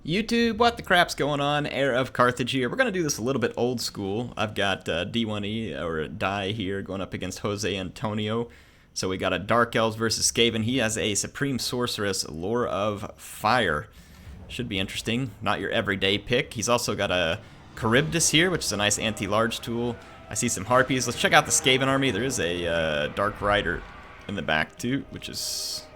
YouTube, what the crap's going on? HeirofCarthage here. We're going to do this a little bit old school. I've got D1E, or Die here, going up against Jose Antonio. So we got a Dark Elves versus Skaven. He has a Supreme Sorceress, Lore of Fire. Should be interesting. Not your everyday pick. He's also got a Charybdis here, which is a nice anti-large tool. I see some Harpies. Let's check out the Skaven army. There is a Dark Rider in the back too, which is...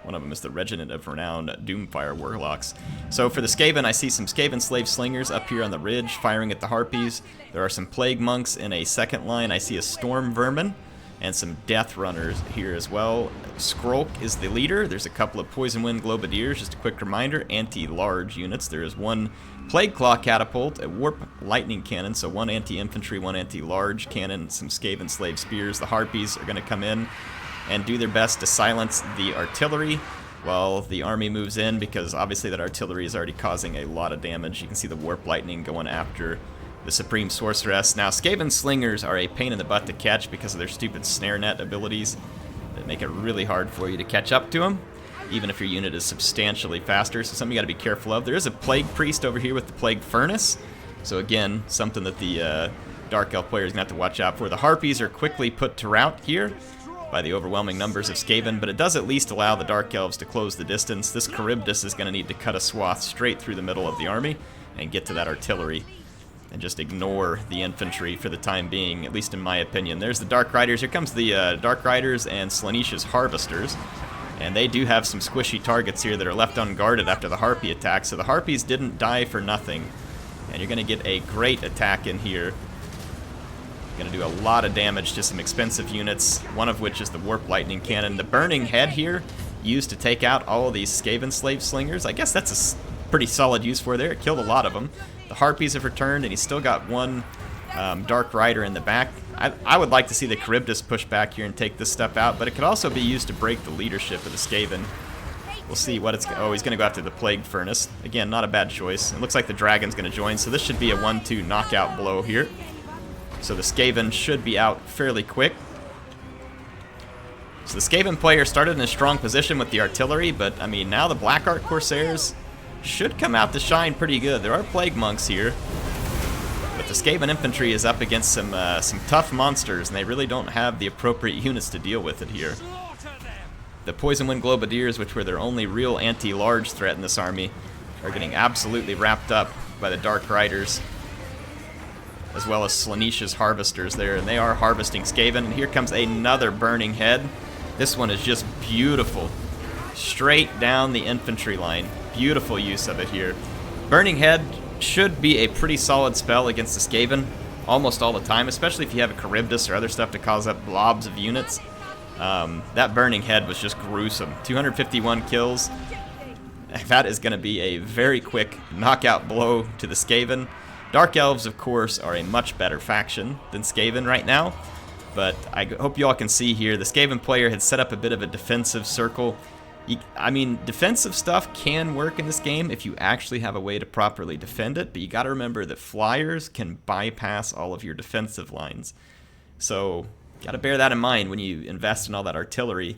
one of them is the Regiment of Renowned Doomfire Warlocks. So for the Skaven, I see some Skaven Slave Slingers up here on the ridge firing at the Harpies. There are some Plague Monks in a second line. I see a Storm Vermin and some Death Runners here as well. Skrolk is the leader. There's a couple of Poison Wind Globadiers. Just a quick reminder, anti-large units. There is one Plague Claw Catapult, a Warp Lightning Cannon, so one anti-infantry, one anti-large cannon, some Skaven Slave Spears. The Harpies are going to come in and do their best to silence the artillery while the army moves in, because obviously that artillery is already causing a lot of damage. You can see the Warp Lightning going after the Supreme Sorceress. Now, Skaven Slingers are a pain in the butt to catch because of their stupid snare net abilities that make it really hard for you to catch up to them, even if your unit is substantially faster, so something you got to be careful of. There is a Plague Priest over here with the Plague Furnace, so again, something that the Dark Elf player is going to have to watch out for. The Harpies are quickly put to rout here by the overwhelming numbers of Skaven, but it does at least allow the Dark Elves to close the distance. This Charybdis is going to need to cut a swath straight through the middle of the army and get to that artillery and just ignore the infantry for the time being, at least in my opinion. There's the Dark Riders. Here comes the Dark Riders and Slaneesh's Harvesters, and they do have some squishy targets here that are left unguarded after the Harpy attack, so the Harpies didn't die for nothing, and you're going to get a great attack in here. Going to do a lot of damage to some expensive units, one of which is the Warp Lightning Cannon. The Burning Head here, used to take out all of these Skaven Slave Slingers. I guess that's a pretty solid use for there. It killed a lot of them. The Harpies have returned, and he's still got one Dark Rider in the back. I would like to see the Charybdis push back here and take this stuff out, but it could also be used to break the leadership of the Skaven. We'll see what it's... oh, he's going to go after the Plague Furnace. Again, not a bad choice. It looks like the Dragon's going to join, so this should be a 1-2 knockout blow here. So the Skaven should be out fairly quick. So the Skaven player started in a strong position with the artillery, but I mean, now the Black Art Corsairs should come out to shine pretty good. There are Plague Monks here, but the Skaven infantry is up against some tough monsters, and they really don't have the appropriate units to deal with it here. The Poison Wind Globadiers, which were their only real anti-large threat in this army, are getting absolutely wrapped up by the Dark Riders, as well as Slaneesh's Harvesters there, and they are harvesting Skaven. And here comes another Burning Head. This one is just beautiful. Straight down the infantry line. Beautiful use of it here. Burning Head should be a pretty solid spell against the Skaven almost all the time, especially if you have a Charybdis or other stuff to cause up blobs of units. That Burning Head was just gruesome. 251 kills. That is going to be a very quick knockout blow to the Skaven. Dark Elves, of course, are a much better faction than Skaven right now, but I hope you all can see here, the Skaven player had set up a bit of a defensive circle. I mean, defensive stuff can work in this game if you actually have a way to properly defend it, but you got to remember that flyers can bypass all of your defensive lines. So, got to bear that in mind when you invest in all that artillery.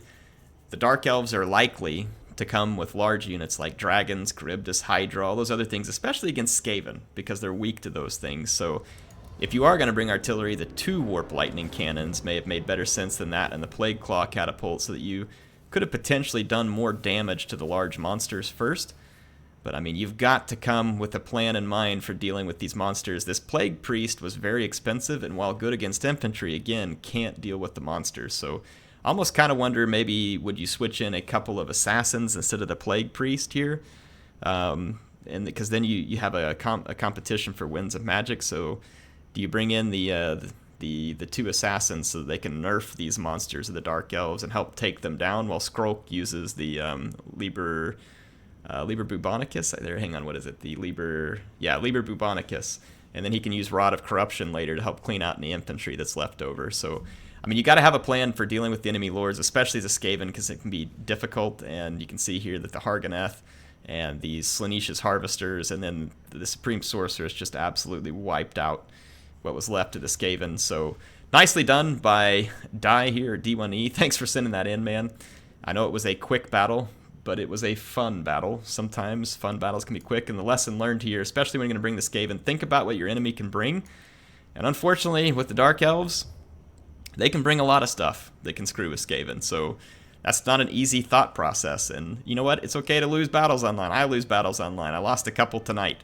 The Dark Elves are likely to come with large units like Dragons, Charybdis, Hydra, all those other things, especially against Skaven, because they're weak to those things. So if you are going to bring artillery, the 2 Warp Lightning Cannons may have made better sense than that, and the Plague Claw Catapult, so that you could have potentially done more damage to the large monsters first. But I mean, you've got to come with a plan in mind for dealing with these monsters. This Plague Priest was very expensive, and while good against infantry, again, can't deal with the monsters. So almost kind of wonder, maybe would you switch in a couple of assassins instead of the Plague Priest here, and because then you have a competition for Winds of Magic. So do you bring in the 2 assassins so that they can nerf these monsters of the Dark Elves and help take them down, while Skrolk uses the Liber Bubonicus? There, hang on, what is it? The Liber Bubonicus, and then he can use Rod of Corruption later to help clean out any infantry that's left over. So I mean, you got to have a plan for dealing with the enemy lords, especially as a Skaven, because it can be difficult. And you can see here that the Harganeth and the Slaneesh's Harvesters and then the Supreme Sorceress just absolutely wiped out what was left of the Skaven. So nicely done by Die here, D1E. Thanks for sending that in, man. I know it was a quick battle, but it was a fun battle. Sometimes fun battles can be quick, and the lesson learned here, especially when you're going to bring the Skaven, think about what your enemy can bring. And unfortunately, with the Dark Elves, they can bring a lot of stuff that can screw with Skaven, so that's not an easy thought process. And you know what? It's okay to lose battles online. I lose battles online. I lost a couple tonight.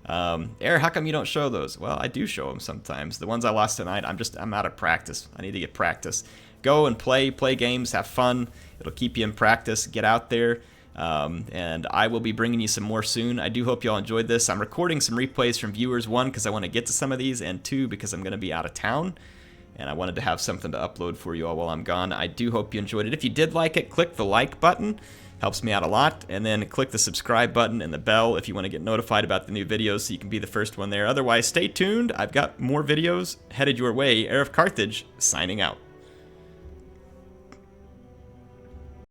Air, how come you don't show those? Well, I do show them sometimes. The ones I lost tonight, I'm out of practice. I need to get practice. Go and play games, have fun. It'll keep you in practice. Get out there. And I will be bringing you some more soon. I do hope you all enjoyed this. I'm recording some replays from viewers, one, because I want to get to some of these, and two, because I'm going to be out of town, and I wanted to have something to upload for you all while I'm gone. I do hope you enjoyed it. If you did like it, click the like button. Helps me out a lot. And then click the subscribe button and the bell if you want to get notified about the new videos so you can be the first one there. Otherwise, stay tuned. I've got more videos headed your way. HeirofCarthage, signing out.